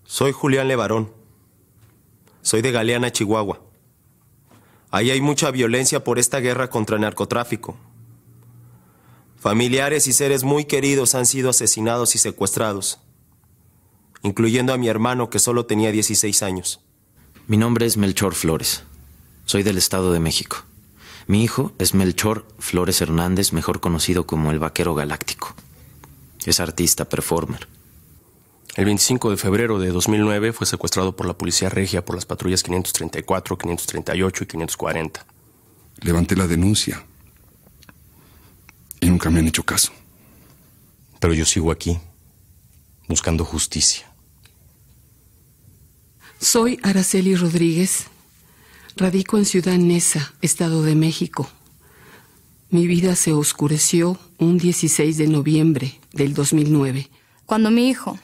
Soy Julián Levarón. Soy de Galeana, Chihuahua. Ahí hay mucha violencia por esta guerra contra el narcotráfico. Familiares y seres muy queridos han sido asesinados y secuestrados, incluyendo a mi hermano, que solo tenía 16 años. Mi nombre es Melchor Flores. Soy del Estado de México. Mi hijo es Melchor Flores Hernández, mejor conocido como el Vaquero Galáctico. Es artista, performer. El 25 de febrero de 2009 fue secuestrado por la Policía Regia por las patrullas 534, 538 y 540. Levanté la denuncia y nunca me han hecho caso. Pero yo sigo aquí, buscando justicia. Soy Araceli Rodríguez. Radico en Ciudad Neza, Estado de México. Mi vida se oscureció un 16 de noviembre del 2009. Cuando mi hijo,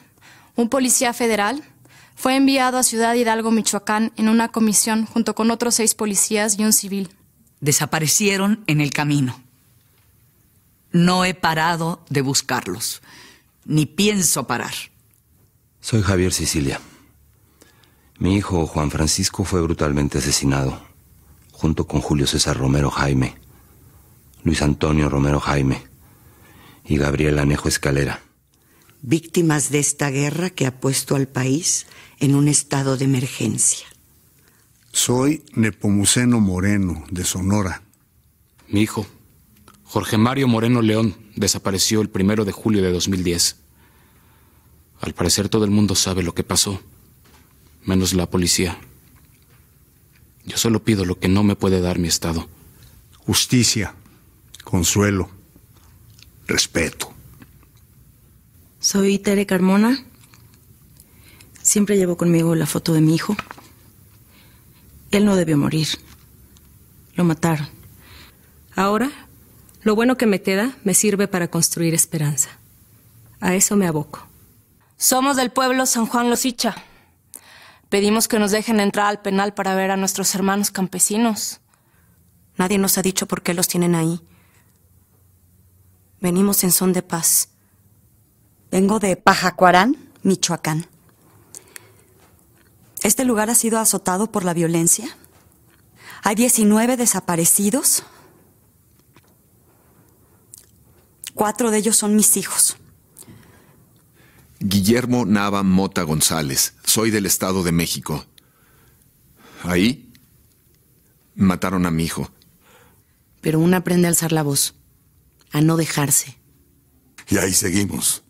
un policía federal, fue enviado a Ciudad Hidalgo, Michoacán, en una comisión junto con otros 6 policías y un civil. Desaparecieron en el camino. No he parado de buscarlos, ni pienso parar. Soy Javier Sicilia. Mi hijo Juan Francisco fue brutalmente asesinado, junto con Julio César Romero Jaime, Luis Antonio Romero Jaime y Gabriel Anejo Escalera. Víctimas de esta guerra que ha puesto al país en un estado de emergencia. Soy Nepomuceno Moreno, de Sonora. Mi hijo, Jorge Mario Moreno León, desapareció el 1 de julio de 2010. Al parecer todo el mundo sabe lo que pasó, menos la policía. Yo solo pido lo que no me puede dar mi estado. Justicia, consuelo, respeto. Soy Tere Carmona. Siempre llevo conmigo la foto de mi hijo. Él no debió morir. Lo mataron. Ahora, lo bueno que me queda me sirve para construir esperanza. A eso me aboco. Somos del pueblo San Juan Losicha. Pedimos que nos dejen entrar al penal para ver a nuestros hermanos campesinos. Nadie nos ha dicho por qué los tienen ahí. Venimos en son de paz. Vengo de Pajacuarán, Michoacán. Este lugar ha sido azotado por la violencia. Hay 19 desaparecidos. 4 de ellos son mis hijos. Guillermo Nava Mota González. Soy del Estado de México. Ahí mataron a mi hijo. Pero uno aprende a alzar la voz, a no dejarse. Y ahí seguimos.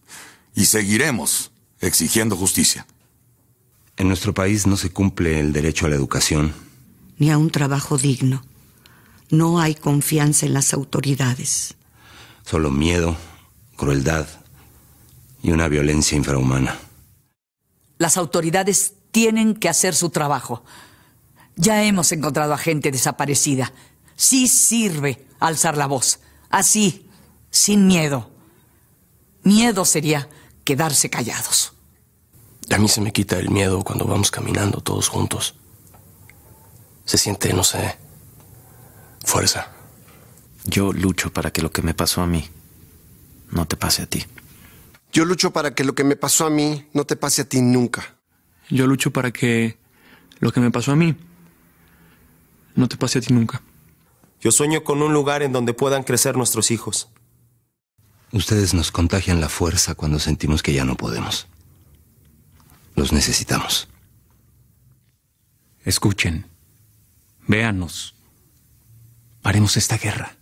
Y seguiremos exigiendo justicia. En nuestro país no se cumple el derecho a la educación. Ni a un trabajo digno. No hay confianza en las autoridades. Solo miedo, crueldad y una violencia infrahumana. Las autoridades tienen que hacer su trabajo. Ya hemos encontrado a gente desaparecida. Sí sirve alzar la voz. Así, sin miedo. Miedo sería quedarse callados. A mí se me quita el miedo cuando vamos caminando todos juntos. Se siente, no sé, fuerza. Yo lucho para que lo que me pasó a mí no te pase a ti. Yo lucho para que lo que me pasó a mí no te pase a ti nunca. Yo lucho para que lo que me pasó a mí no te pase a ti nunca. Yo sueño con un lugar en donde puedan crecer nuestros hijos. Ustedes nos contagian la fuerza cuando sentimos que ya no podemos. Los necesitamos. Escuchen. Véanos. Paremos esta guerra.